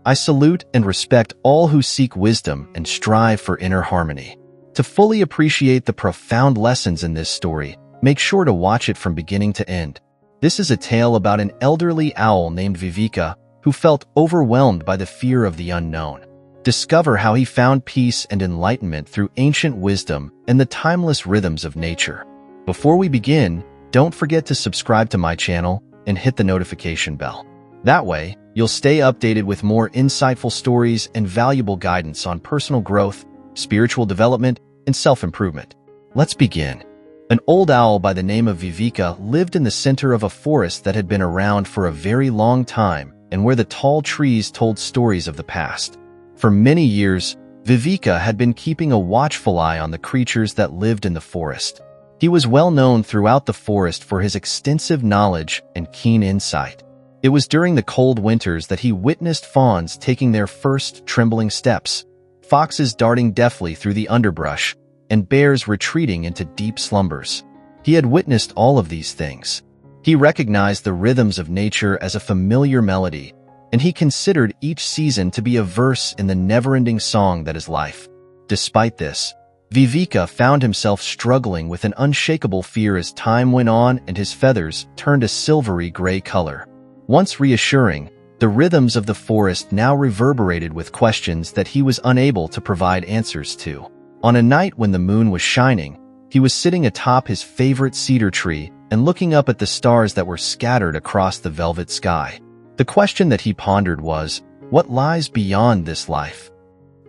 I salute and respect all who seek wisdom and strive for inner harmony. To fully appreciate the profound lessons in this story, make sure to watch it from beginning to end. This is a tale about an elderly owl named Viveka who felt overwhelmed by the fear of the unknown. Discover how he found peace and enlightenment through ancient wisdom and the timeless rhythms of nature. Before we begin, don't forget to subscribe to my channel and hit the notification bell. That way, you'll stay updated with more insightful stories and valuable guidance on personal growth, spiritual development, and self-improvement. Let's begin. An old owl by the name of Viveka lived in the center of a forest that had been around for a very long time and where the tall trees told stories of the past. For many years, Viveka had been keeping a watchful eye on the creatures that lived in the forest. He was well known throughout the forest for his extensive knowledge and keen insight. It was during the cold winters that he witnessed fawns taking their first trembling steps, foxes darting deftly through the underbrush, and bears retreating into deep slumbers. He had witnessed all of these things. He recognized the rhythms of nature as a familiar melody, and he considered each season to be a verse in the never-ending song that is life. Despite this, Viveka found himself struggling with an unshakable fear as time went on and his feathers turned a silvery gray color. Once reassuring, the rhythms of the forest now reverberated with questions that he was unable to provide answers to. On a night when the moon was shining, he was sitting atop his favorite cedar tree and looking up at the stars that were scattered across the velvet sky. The question that he pondered was, what lies beyond this life?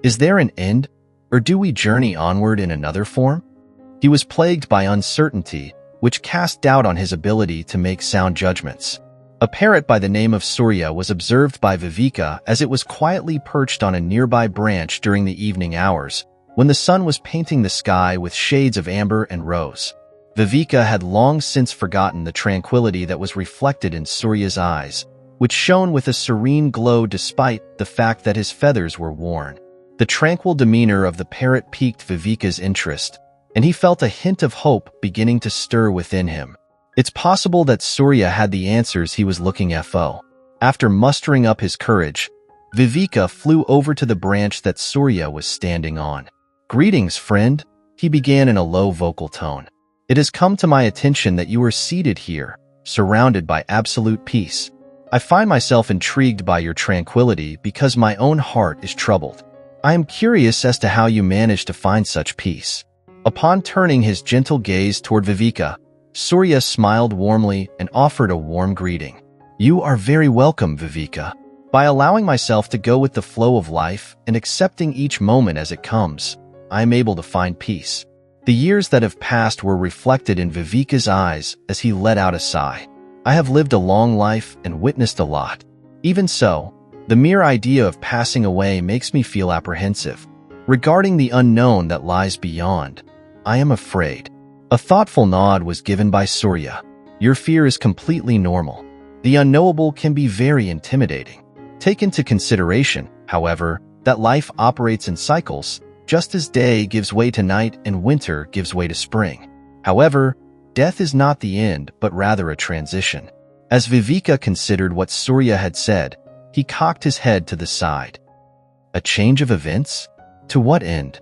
Is there an end, or do we journey onward in another form? He was plagued by uncertainty, which cast doubt on his ability to make sound judgments. A parrot by the name of Surya was observed by Viveka as it was quietly perched on a nearby branch during the evening hours, when the sun was painting the sky with shades of amber and rose. Viveka had long since forgotten the tranquility that was reflected in Surya's eyes, which shone with a serene glow despite the fact that his feathers were worn. The tranquil demeanor of the parrot piqued Viveka's interest, and he felt a hint of hope beginning to stir within him. It's possible that Surya had the answers he was looking for. After mustering up his courage, Viveka flew over to the branch that Surya was standing on. "Greetings, friend," he began in a low vocal tone. "It has come to my attention that you are seated here, surrounded by absolute peace. I find myself intrigued by your tranquility because my own heart is troubled. I am curious as to how you managed to find such peace." Upon turning his gentle gaze toward Viveka, Surya smiled warmly and offered a warm greeting. "You are very welcome, Viveka. By allowing myself to go with the flow of life and accepting each moment as it comes, I am able to find peace." The years that have passed were reflected in Viveka's eyes as he let out a sigh. "I have lived a long life and witnessed a lot. Even so, the mere idea of passing away makes me feel apprehensive. Regarding the unknown that lies beyond, I am afraid." A thoughtful nod was given by Surya. "Your fear is completely normal. The unknowable can be very intimidating. Take into consideration, however, that life operates in cycles, just as day gives way to night and winter gives way to spring. However, death is not the end, but rather a transition." As Viveka considered what Surya had said, he cocked his head to the side. "A change of events? To what end?"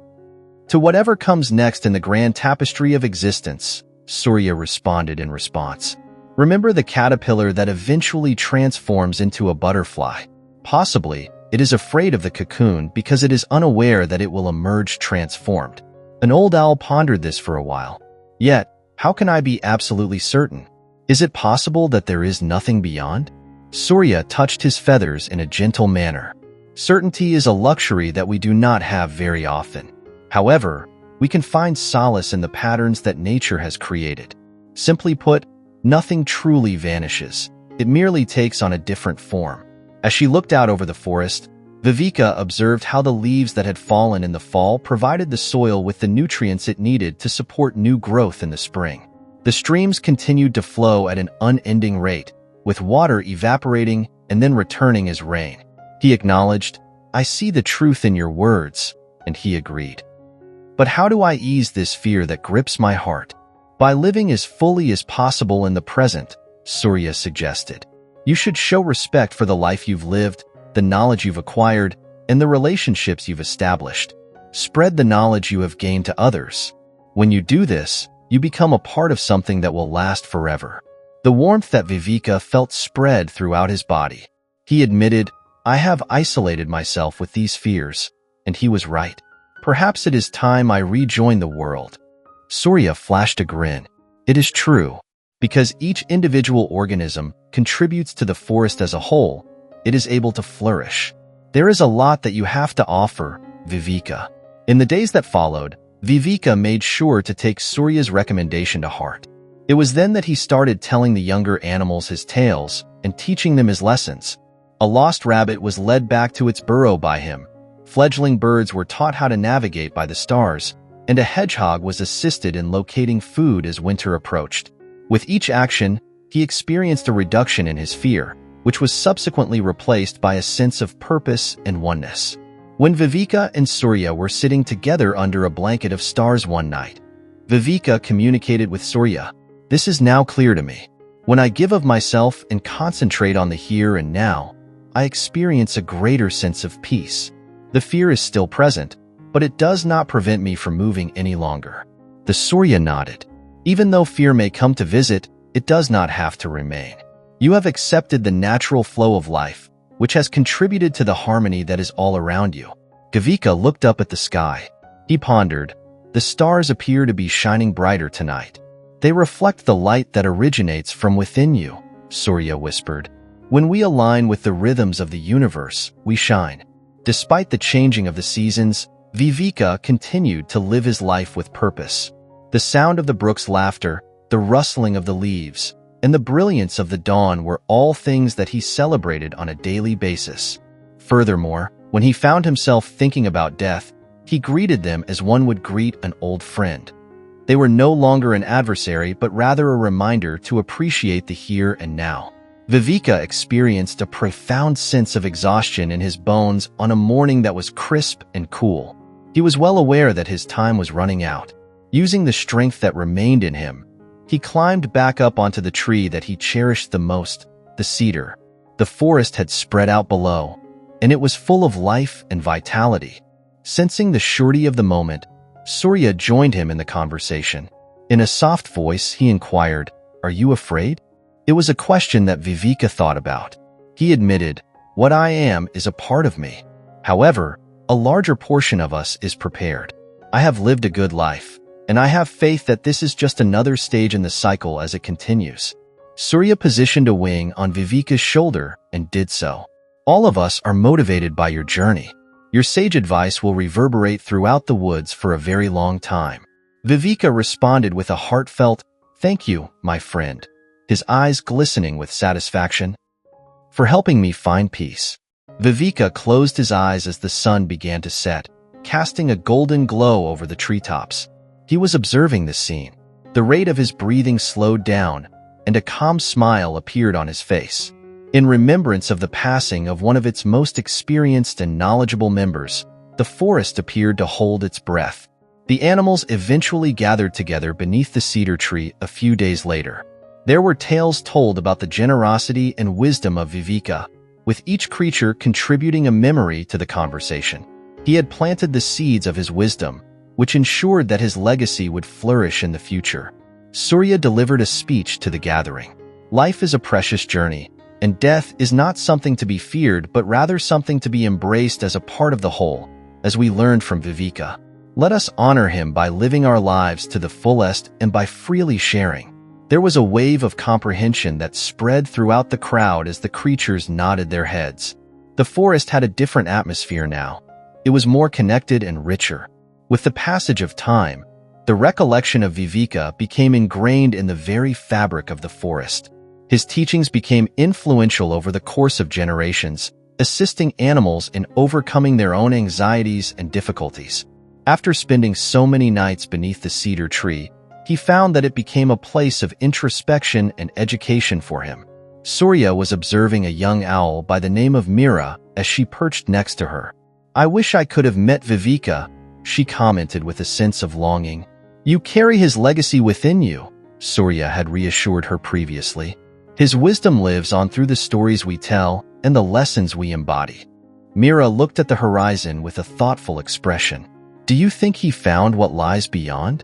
"To whatever comes next in the grand tapestry of existence," Surya responded in response. "Remember the caterpillar that eventually transforms into a butterfly. Possibly, it is afraid of the cocoon because it is unaware that it will emerge transformed." An old owl pondered this for a while. "Yet, how can I be absolutely certain? Is it possible that there is nothing beyond?" Surya touched his feathers in a gentle manner. "Certainty is a luxury that we do not have very often. However, we can find solace in the patterns that nature has created. Simply put, nothing truly vanishes. It merely takes on a different form." As she looked out over the forest, Viveka observed how the leaves that had fallen in the fall provided the soil with the nutrients it needed to support new growth in the spring. The streams continued to flow at an unending rate, with water evaporating and then returning as rain. He acknowledged, "I see the truth in your words," and he agreed. "But how do I ease this fear that grips my heart?" "By living as fully as possible in the present," Surya suggested. "You should show respect for the life you've lived the knowledge you've acquired, and the relationships you've established. Spread the knowledge you have gained to others. When you do this, you become a part of something that will last forever. The warmth that Viveka felt spread throughout his body. He admitted, "I have isolated myself with these fears," and he was right. Perhaps it is time I rejoin the world. Surya flashed a grin. It is true. Because each individual organism contributes to the forest as a whole, it is able to flourish. There is a lot that you have to offer, Viveka. In the days that followed, Viveka made sure to take Surya's recommendation to heart. It was then that he started telling the younger animals his tales and teaching them his lessons. A lost rabbit was led back to its burrow by him. Fledgling birds were taught how to navigate by the stars, and a hedgehog was assisted in locating food as winter approached. With each action, he experienced a reduction in his fear, which was subsequently replaced by a sense of purpose and oneness. When Viveka and Surya were sitting together under a blanket of stars one night, Viveka communicated with Surya, "This is now clear to me. When I give of myself and concentrate on the here and now, I experience a greater sense of peace. The fear is still present, but it does not prevent me from moving any longer." The Surya nodded. Even though fear may come to visit, it does not have to remain. You have accepted the natural flow of life, which has contributed to the harmony that is all around you. Viveka looked up at the sky. He pondered, "The stars appear to be shining brighter tonight. They reflect the light that originates from within you," Surya whispered. "When we align with the rhythms of the universe, we shine." Despite the changing of the seasons, Viveka continued to live his life with purpose. The sound of the brook's laughter, the rustling of the leaves, and the brilliance of the dawn were all things that he celebrated on a daily basis. Furthermore, when he found himself thinking about death, he greeted them as one would greet an old friend. They were no longer an adversary, but rather a reminder to appreciate the here and now. Viveka experienced a profound sense of exhaustion in his bones on a morning that was crisp and cool. He was well aware that his time was running out. Using the strength that remained in him, he climbed back up onto the tree that he cherished the most, the cedar. The forest had spread out below, and it was full of life and vitality. Sensing the surety of the moment, Surya joined him in the conversation. In a soft voice, he inquired, "Are you afraid?" It was a question that Viveka thought about. He admitted, "What I am is a part of me. However, a larger portion of us is prepared. I have lived a good life, and I have faith that this is just another stage in the cycle as it continues." Surya positioned a wing on Viveka's shoulder and did so. "All of us are motivated by your journey. Your sage advice will reverberate throughout the woods for a very long time." Viveka responded with a heartfelt, "Thank you, my friend," his eyes glistening with satisfaction. "For helping me find peace." Viveka closed his eyes as the sun began to set, casting a golden glow over the treetops. He was observing this scene. The rate of his breathing slowed down, and a calm smile appeared on his face. In remembrance of the passing of one of its most experienced and knowledgeable members, the forest appeared to hold its breath. The animals eventually gathered together beneath the cedar tree a few days later. There were tales told about the generosity and wisdom of Viveka, with each creature contributing a memory to the conversation. He had planted the seeds of his wisdom, which ensured that his legacy would flourish in the future. Surya delivered a speech to the gathering. Life is a precious journey, and death is not something to be feared but rather something to be embraced as a part of the whole, as we learned from Viveka. Let us honor him by living our lives to the fullest and by freely sharing. There was a wave of comprehension that spread throughout the crowd as the creatures nodded their heads. The forest had a different atmosphere now. It was more connected and richer. With the passage of time, the recollection of Viveka became ingrained in the very fabric of the forest. His teachings became influential over the course of generations, assisting animals in overcoming their own anxieties and difficulties. After spending so many nights beneath the cedar tree, he found that it became a place of introspection and education for him. Surya was observing a young owl by the name of Mira as she perched next to her. "I wish I could have met Viveka," she commented with a sense of longing. "You carry his legacy within you," Surya had reassured her previously. His wisdom lives on through the stories we tell and the lessons we embody. Mira looked at the horizon with a thoughtful expression. Do you think he found what lies beyond?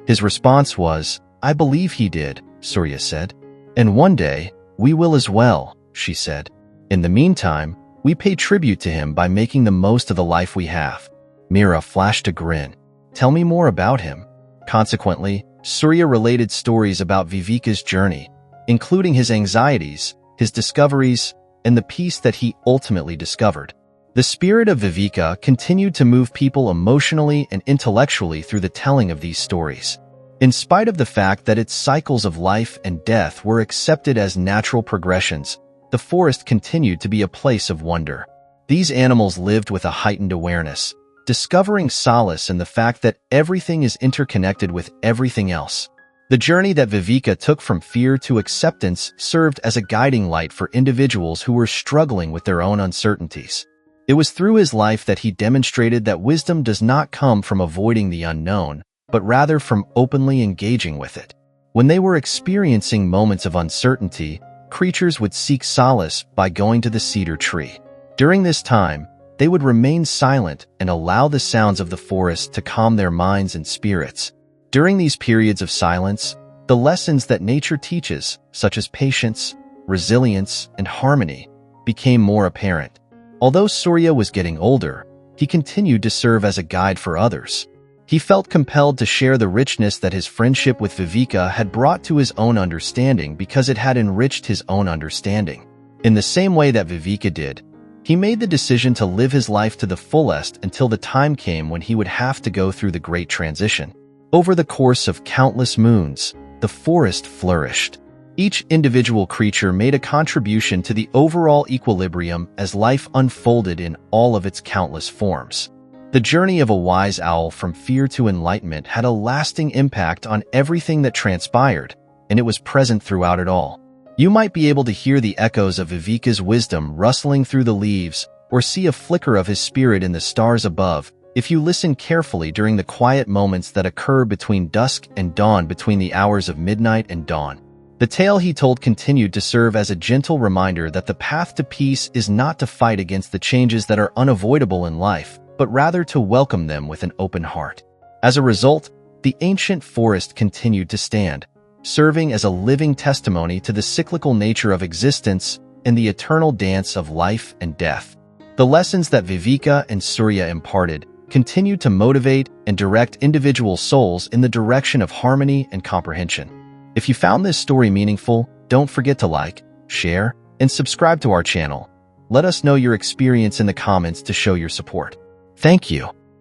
His response was, I believe he did, Surya said. And one day, we will as well, she said. In the meantime, we pay tribute to him by making the most of the life we have. Mira flashed a grin. Tell me more about him. Consequently, Surya related stories about Viveka's journey, including his anxieties, his discoveries, and the peace that he ultimately discovered. The spirit of Viveka continued to move people emotionally and intellectually through the telling of these stories. In spite of the fact that its cycles of life and death were accepted as natural progressions, the forest continued to be a place of wonder. These animals lived with a heightened awareness, discovering solace in the fact that everything is interconnected with everything else. The journey that Viveka took from fear to acceptance served as a guiding light for individuals who were struggling with their own uncertainties. It was through his life that he demonstrated that wisdom does not come from avoiding the unknown, but rather from openly engaging with it. When they were experiencing moments of uncertainty, creatures would seek solace by going to the cedar tree. During this time, they would remain silent and allow the sounds of the forest to calm their minds and spirits. During these periods of silence, the lessons that nature teaches, such as patience, resilience, and harmony, became more apparent. Although Surya was getting older, he continued to serve as a guide for others. He felt compelled to share the richness that his friendship with Viveka had brought to his own understanding because it had enriched his own understanding. In the same way that Viveka did, he made the decision to live his life to the fullest until the time came when he would have to go through the great transition. Over the course of countless moons, the forest flourished. Each individual creature made a contribution to the overall equilibrium as life unfolded in all of its countless forms. The journey of a wise owl from fear to enlightenment had a lasting impact on everything that transpired, and it was present throughout it all. You might be able to hear the echoes of Viveka's wisdom rustling through the leaves or see a flicker of his spirit in the stars above if you listen carefully during the quiet moments that occur between dusk and dawn, between the hours of midnight and dawn. The tale he told continued to serve as a gentle reminder that the path to peace is not to fight against the changes that are unavoidable in life, but rather to welcome them with an open heart. As a result, the ancient forest continued to stand, serving as a living testimony to the cyclical nature of existence and the eternal dance of life and death. The lessons that Viveka and Surya imparted continued to motivate and direct individual souls in the direction of harmony and comprehension. If you found this story meaningful, don't forget to like, share, and subscribe to our channel. Let us know your experience in the comments to show your support. Thank you.